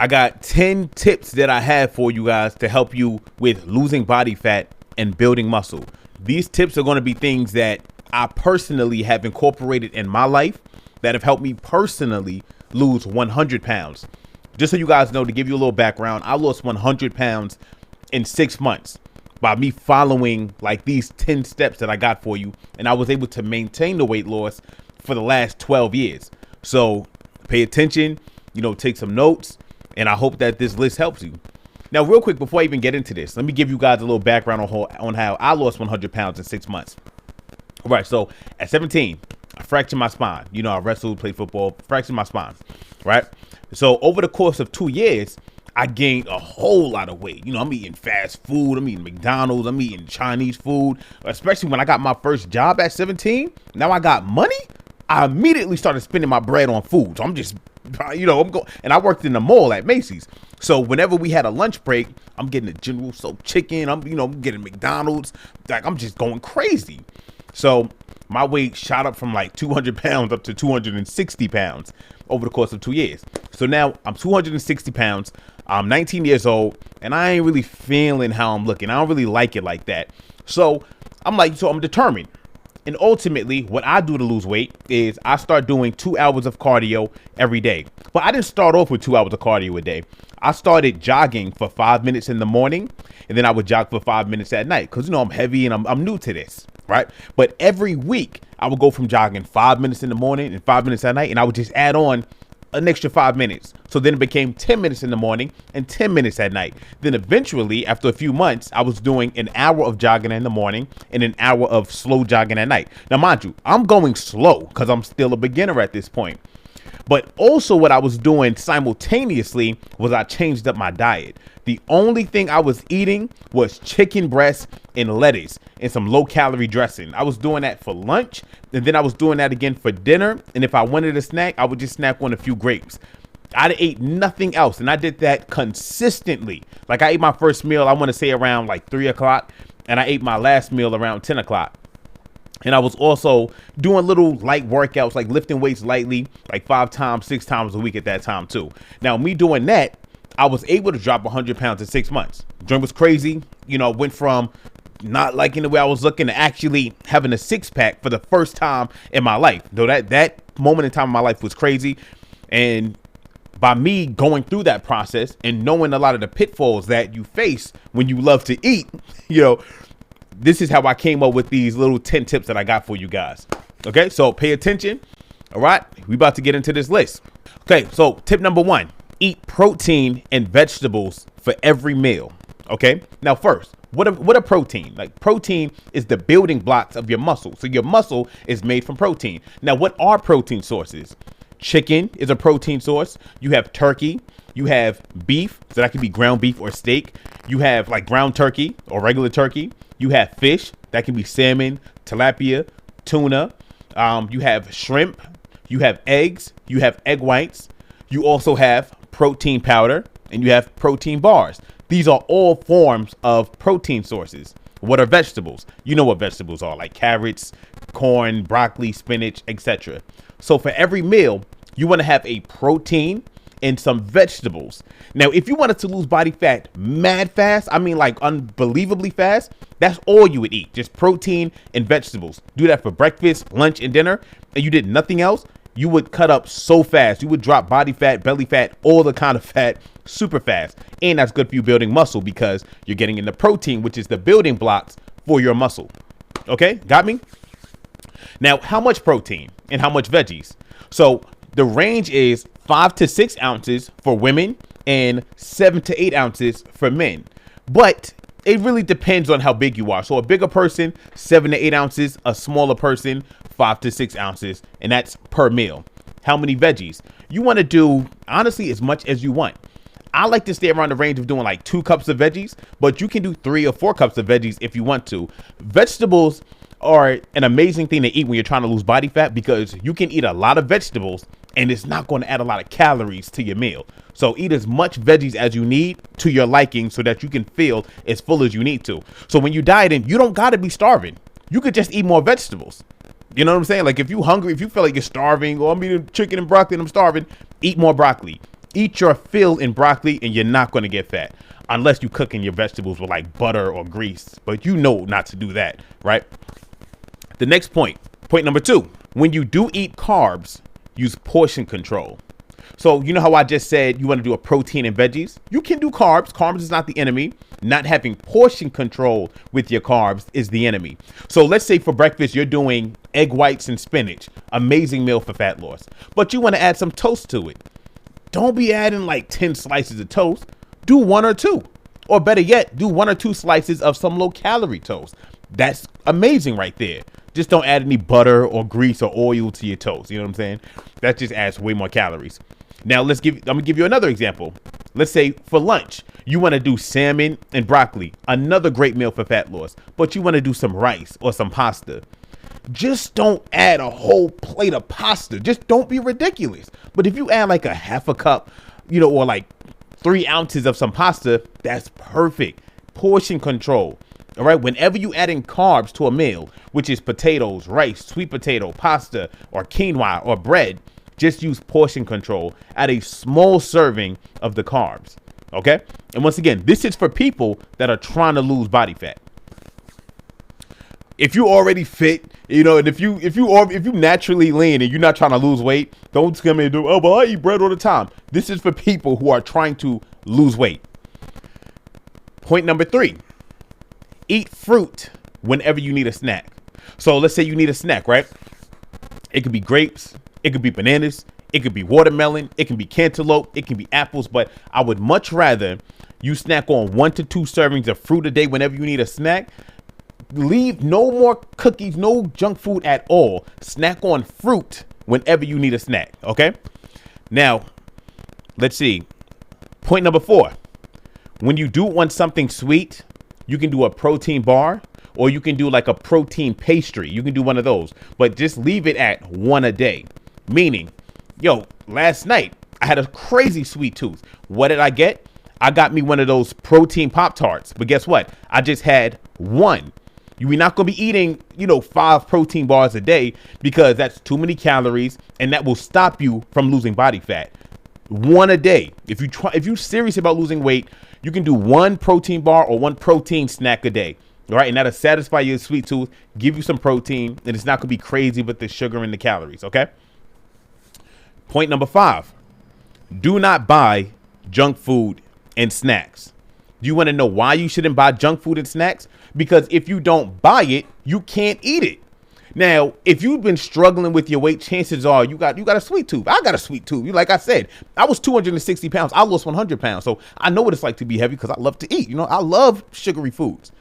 I got 10 tips that I have for you guys to help you with losing body fat and building muscle. These tips are going to be things that I personally have incorporated in my life that have helped me personally lose 100 pounds. Just so you guys know, to give you a little background, I lost 100 pounds in 6 months by me following like these 10 steps that I got for you. And I was able to maintain the weight loss for the last 12 years. So pay attention, take some notes, and I hope that this list helps you. Now, real quick, before I even get into this, let me give you guys a little background on how I lost 100 pounds in 6 months. All right, so at 17, I fractured my spine. I wrestled, played football, fractured my spine, right? So over the course of 2 years, I gained a whole lot of weight. I'm eating fast food. I'm eating McDonald's. I'm eating Chinese food, especially when I got my first job at 17. Now I got money. I immediately started spending my bread on food. So I'm just, I'm going, and I worked in the mall at Macy's. So whenever we had a lunch break, I'm getting a General Tso chicken. I'm getting McDonald's. Like, I'm just going crazy. So my weight shot up from like 200 pounds up to 260 pounds over the course of 2 years. So now I'm 260 pounds. I'm 19 years old, and I ain't really feeling how I'm looking. I don't really like it like that. So I'm determined. And ultimately, what I do to lose weight is I start doing 2 hours of cardio every day. But I didn't start off with 2 hours of cardio a day. I started jogging for 5 minutes in the morning, and then I would jog for 5 minutes at night because, I'm heavy and I'm new to this, right? But every week, I would go from jogging 5 minutes in the morning and 5 minutes at night, and I would just add on an extra 5 minutes. So then it became 10 minutes in the morning and 10 minutes at night. Then eventually, after a few months, I was doing an hour of jogging in the morning and an hour of slow jogging at night. Now, mind you, I'm going slow because I'm still a beginner at this point. But also what I was doing simultaneously was I changed up my diet. The only thing I was eating was chicken breast and lettuce and some low calorie dressing. I was doing that for lunch, and then I was doing that again for dinner. And if I wanted a snack, I would just snack on a few grapes. I ate nothing else, and I did that consistently. Like, I ate my first meal, I want to say around like 3 o'clock, and I ate my last meal around 10 o'clock. And I was also doing little light workouts, like lifting weights lightly, like 5 times, 6 times a week at that time too. Now, me doing that, I was able to drop 100 pounds in 6 months. Joint was crazy. Went from not liking the way I was looking to actually having a 6-pack for the first time in my life. Though that moment in time in my life was crazy. And by me going through that process and knowing a lot of the pitfalls that you face when you love to eat, this is how I came up with these little 10 tips that I got for you guys. Okay, so pay attention. All right, we about to get into this list. Okay, so tip number 1, eat protein and vegetables for every meal. Okay, now first, what a protein? Like, protein is the building blocks of your muscle. So your muscle is made from protein. Now, what are protein sources? Chicken is a protein source. You have turkey. You have beef, so that can be ground beef or steak. You have like ground turkey or regular turkey. You have fish, that can be salmon, tilapia, tuna. You have shrimp. You have eggs. You have egg whites. You also have protein powder, and you have protein bars. These are all forms of protein sources. What are vegetables? You know what vegetables are, like carrots, corn, broccoli, spinach, etc. So for every meal, you want to have a protein and some vegetables. Now, if you wanted to lose body fat mad fast, I mean like unbelievably fast, that's all you would eat, just protein and vegetables. Do that for breakfast, lunch, and dinner, and you did nothing else, you would cut up so fast. You would drop body fat, belly fat, all the kind of fat super fast. And that's good for you building muscle because you're getting in the protein, which is the building blocks for your muscle. Okay, got me? Now, how much protein and how much veggies? So the range is 5 to 6 ounces for women and 7 to 8 ounces for men. But it really depends on how big you are. So a bigger person, 7 to 8 ounces, a smaller person, 5 to 6 ounces, and that's per meal. How many veggies? You want to do, honestly, as much as you want. I like to stay around the range of doing like 2 cups of veggies, but you can do 3 or 4 cups of veggies if you want to. Vegetables are an amazing thing to eat when you're trying to lose body fat because you can eat a lot of vegetables and it's not going to add a lot of calories to your meal. So eat as much veggies as you need to your liking so that you can feel as full as you need to. So when you're dieting, you don't got to be starving. You could just eat more vegetables. You know what I'm saying? Like if you're hungry, if you feel like you're starving, or I'm eating chicken and broccoli and I'm starving, eat more broccoli, Eat your fill in broccoli and you're not going to get fat unless you cooking your vegetables with like butter or grease. But you know not to do that, right? The next point number 2, when you do eat carbs, use portion control. So you know how I just said you want to do a protein and veggies? You can do carbs. Carbs is not the enemy. Not having portion control with your carbs is the enemy. So let's say for breakfast, you're doing egg whites and spinach. Amazing meal for fat loss. But you want to add some toast to it. Don't be adding like 10 slices of toast. Do 1 or 2. Or better yet, do 1 or 2 slices of some low calorie toast. That's amazing right there. Just don't add any butter or grease or oil to your toast. You know what I'm saying? That just adds way more calories. Now I'm gonna give you another example. Let's say for lunch, you want to do salmon and broccoli, another great meal for fat loss, but you want to do some rice or some pasta. Just don't add a whole plate of pasta. Just don't be ridiculous. But if you add like a half a cup, or like 3 ounces of some pasta, that's perfect. Portion control. All right. Whenever you add in carbs to a meal, which is potatoes, rice, sweet potato, pasta, or quinoa or bread, just use portion control at a small serving of the carbs. Okay. And once again, this is for people that are trying to lose body fat. If you already fit, and if you naturally lean and you're not trying to lose weight, don't come in and do, oh, well, I eat bread all the time. This is for people who are trying to lose weight. Point number 3, eat fruit whenever you need a snack. So let's say you need a snack, right? It could be grapes. It could be bananas. It could be watermelon. It can be cantaloupe. It can be apples. But I would much rather you snack on 1 to 2 servings of fruit a day whenever you need a snack. Leave no more cookies, no junk food at all. Snack on fruit whenever you need a snack. Okay. Now, let's see. Point number 4. When you do want something sweet, you can do a protein bar or you can do like a protein pastry. You can do one of those, but just leave it at 1 a day. Meaning, last night I had a crazy sweet tooth. What did I get? I got me one of those protein Pop-Tarts, but guess what? I just had 1. You're not going to be eating, 5 protein bars a day because that's too many calories and that will stop you from losing body fat. 1 a day. If you're serious about losing weight, you can do 1 protein bar or 1 protein snack a day. All right. And that'll satisfy your sweet tooth, give you some protein, and it's not going to be crazy with the sugar and the calories. Okay. Point number 5, do not buy junk food and snacks. Do you want to know why you shouldn't buy junk food and snacks? Because if you don't buy it, you can't eat it. Now, if you've been struggling with your weight, chances are you got a sweet tooth. I got a sweet tooth. Like I said, I was 260 pounds. I lost 100 pounds. So I know what it's like to be heavy because I love to eat. I love sugary foods.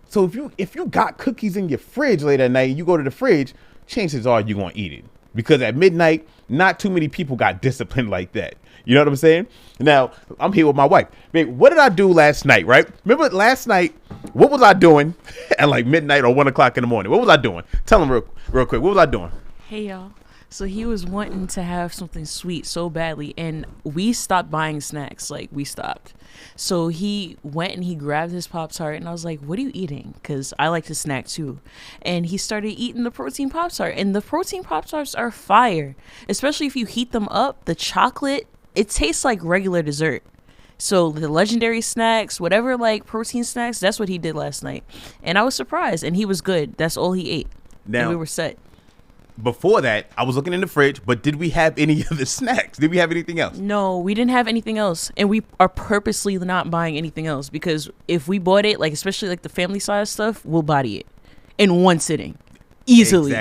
So if you got cookies in your fridge late at night and you go to the fridge, chances are you're going to eat it. Because at midnight, not too many people got disciplined like that. You know what I'm saying? Now, I'm here with my wife. Babe, what did I do last night, right? Remember last night, what was I doing at like midnight or 1 o'clock in the morning? What was I doing? Tell them real quick. What was I doing? Hey, y'all. So he was wanting to have something sweet so badly, and we stopped buying snacks. Like, we stopped. So he went and he grabbed his Pop-Tart, and I was like, what are you eating? Because I like to snack too. And he started eating the protein Pop-Tart, and the protein Pop-Tarts are fire. Especially if you heat them up, the chocolate, it tastes like regular dessert. So the legendary snacks, whatever like protein snacks, that's what he did last night. And I was surprised, and he was good. That's all he ate. Now, and we were set. Before that, I was looking in the fridge, but did we have any other snacks? Did we have anything else? No, we didn't have anything else. And we are purposely not buying anything else because if we bought it, like especially like the family size stuff, we'll body it in one sitting. Easily.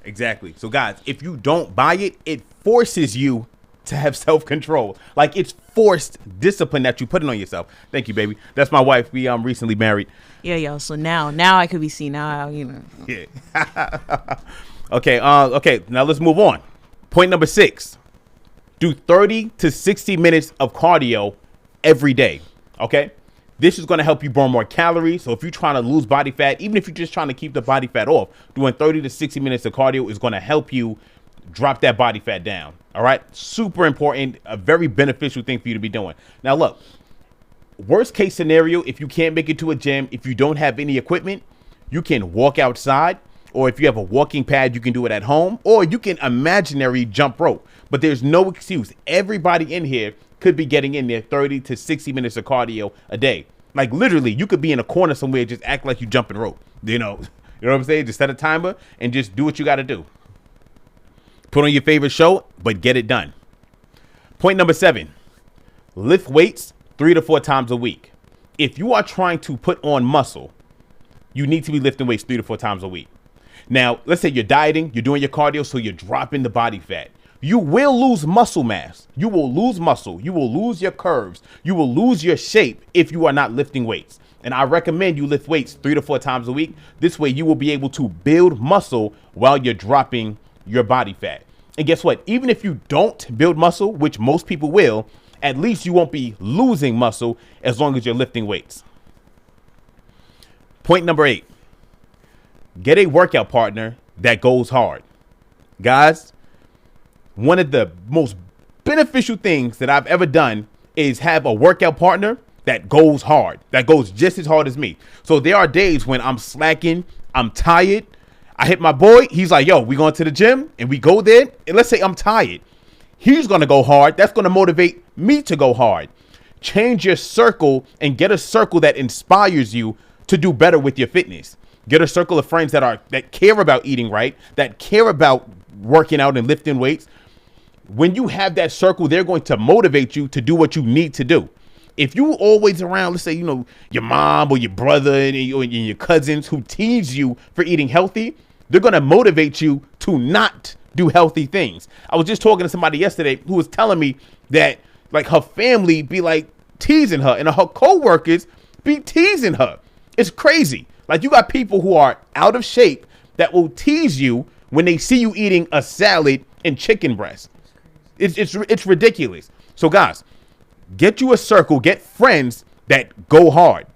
Exactly. So guys, if you don't buy it, it forces you to have self-control. Like it's forced discipline that you putting on yourself. Thank you, baby. That's my wife. We recently married. Yeah, yo. So now I could be seen. Now, Yeah. Okay. Now let's move on. Point number 6. Do 30 to 60 minutes of cardio every day. Okay. This is going to help you burn more calories. So if you're trying to lose body fat, even if you're just trying to keep the body fat off, doing 30 to 60 minutes of cardio is going to help you drop that body fat down. All right. Super important. A very beneficial thing for you to be doing. Now, look, worst case scenario, if you can't make it to a gym, if you don't have any equipment, you can walk outside or if you have a walking pad, you can do it at home, or you can imaginary jump rope. But there's no excuse. Everybody in here could be getting in there 30 to 60 minutes of cardio a day. Like literally, you could be in a corner somewhere, just act like you jumping rope. You know what I'm saying? Just set a timer and just do what you got to do. Put on your favorite show, but get it done. Point number 7, lift weights 3 to 4 times a week. If you are trying to put on muscle, you need to be lifting weights 3 to 4 times a week. Now, let's say you're dieting, you're doing your cardio, so you're dropping the body fat. You will lose muscle mass. You will lose muscle. You will lose your curves. You will lose your shape if you are not lifting weights. And I recommend you lift weights 3 to 4 times a week. This way you will be able to build muscle while you're dropping your body fat. And guess what? Even if you don't build muscle, which most people will, at least you won't be losing muscle as long as you're lifting weights. Point number 8, get a workout partner that goes hard. Guys, one of the most beneficial things that I've ever done is have a workout partner that goes hard, that goes just as hard as me. So there are days when I'm slacking, I'm tired. I hit my boy. He's like, yo, we going to the gym, and we go there. And let's say I'm tired. He's going to go hard. That's going to motivate me to go hard. Change your circle and get a circle that inspires you to do better with your fitness. Get a circle of friends that care about eating right, that care about working out and lifting weights. When you have that circle, they're going to motivate you to do what you need to do. If you always around, let's say, your mom or your brother and your cousins who tease you for eating healthy, they're going to motivate you to not do healthy things. I was just talking to somebody yesterday who was telling me that like her family be like teasing her and her coworkers be teasing her. It's crazy. Like you got people who are out of shape that will tease you when they see you eating a salad and chicken breast. It's ridiculous. So guys, get you a circle, get friends that go hard,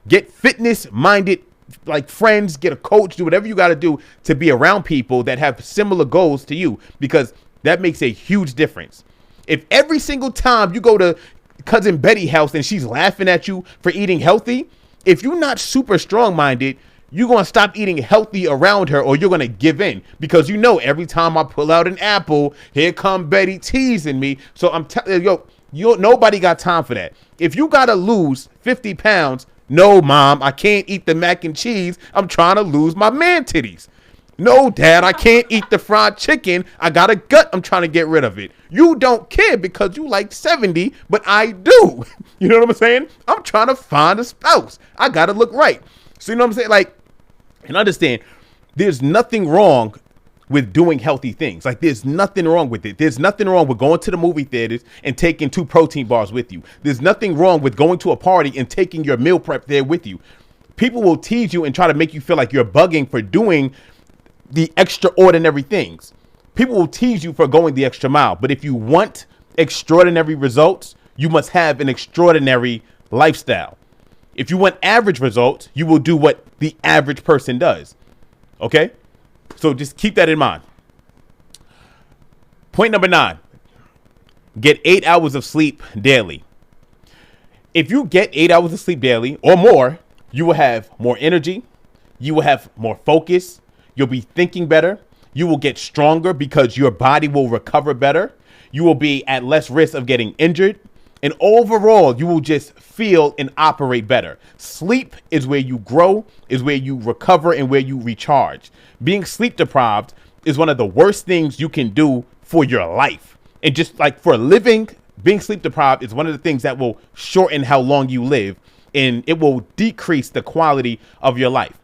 get fitness minded, like friends, get a coach, do whatever you got to do to be around people that have similar goals to you, because that makes a huge difference. If every single time you go to cousin Betty's house and she's laughing at you for eating healthy, if you're not super strong minded, you're going to stop eating healthy around her, or you're going to give in, because every time I pull out an apple, here come Betty teasing me. So I'm telling you, nobody got time for that. If you got to lose 50 pounds, no, mom, I can't eat the mac and cheese. I'm trying to lose my man titties. No, dad, I can't eat the fried chicken. I got a gut. I'm trying to get rid of it. You don't care because you like 70, but I do. You know what I'm saying? I'm trying to find a spouse. I got to look right. So you know what I'm saying? Like, and understand, there's nothing wrong with doing healthy things. Like there's nothing wrong with it. There's nothing wrong with going to the movie theaters and taking 2 protein bars with you. There's nothing wrong with going to a party and taking your meal prep there with you. People will tease you and try to make you feel like you're bugging for doing the extraordinary things. People will tease you for going the extra mile. But if you want extraordinary results, you must have an extraordinary lifestyle. If you want average results, you will do what the average person does. Okay? So just keep that in mind. Point number 9, get 8 hours of sleep daily. If you get 8 hours of sleep daily or more, you will have more energy. You will have more focus. You'll be thinking better. You will get stronger because your body will recover better. You will be at less risk of getting injured. And overall, you will just feel and operate better. Sleep is where you grow, is where you recover, and where you recharge. Being sleep deprived is one of the worst things you can do for your life. And just like for living, being sleep deprived is one of the things that will shorten how long you live, and it will decrease the quality of your life.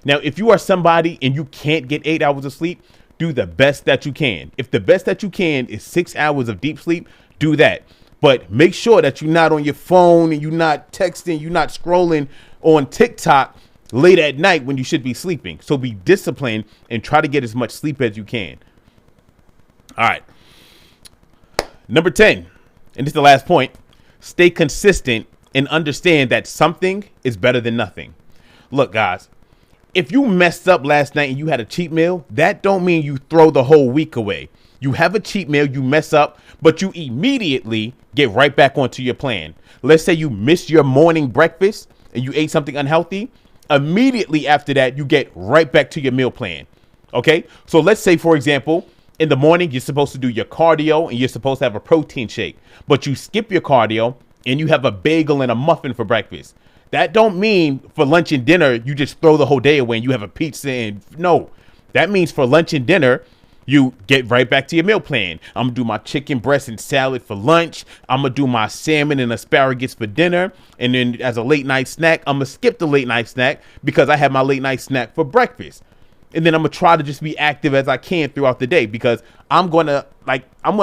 Now, if you are somebody and you can't get 8 hours of sleep, do the best that you can. If the best that you can is 6 hours of deep sleep, do that. But make sure that you're not on your phone and you're not texting, you're not scrolling on TikTok late at night when you should be sleeping. So be disciplined and try to get as much sleep as you can. All right. Number 10, and this is the last point, stay consistent and understand that something is better than nothing. Look, guys, if you messed up last night and you had a cheat meal, that don't mean you throw the whole week away. You have a cheat meal, you mess up, but you immediately get right back onto your plan. Let's say you missed your morning breakfast and you ate something unhealthy. Immediately after that, you get right back to your meal plan. Okay. So let's say, for example, in the morning, you're supposed to do your cardio and you're supposed to have a protein shake, but you skip your cardio and you have a bagel and a muffin for breakfast. That don't mean for lunch and dinner, you just throw the whole day away and you have a pizza. And no, that means for lunch and dinner, you get right back to your meal plan. I'm gonna do my chicken breast and salad for lunch. I'm gonna do my salmon and asparagus for dinner. And then as a late night snack, I'm gonna skip the late night snack because I have my late night snack for breakfast. And then I'm gonna try to just be active as I can throughout the day because I'm gonna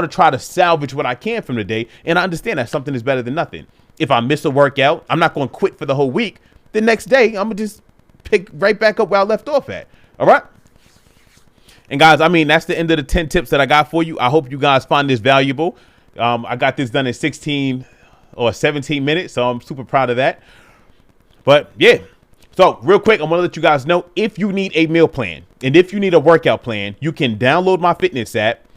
try to salvage what I can from the day. And I understand that something is better than nothing. If I miss a workout, I'm not gonna quit for the whole week. The next day, I'm gonna just pick right back up where I left off at. All right. And guys, I mean, that's the end of the 10 tips that I got for you. I hope you guys find this valuable. I got this done in 16 or 17 minutes, so I'm super proud of that. But yeah, so real quick, I'm going to let you guys know if you need a meal plan and if you need a workout plan, you can download my fitness app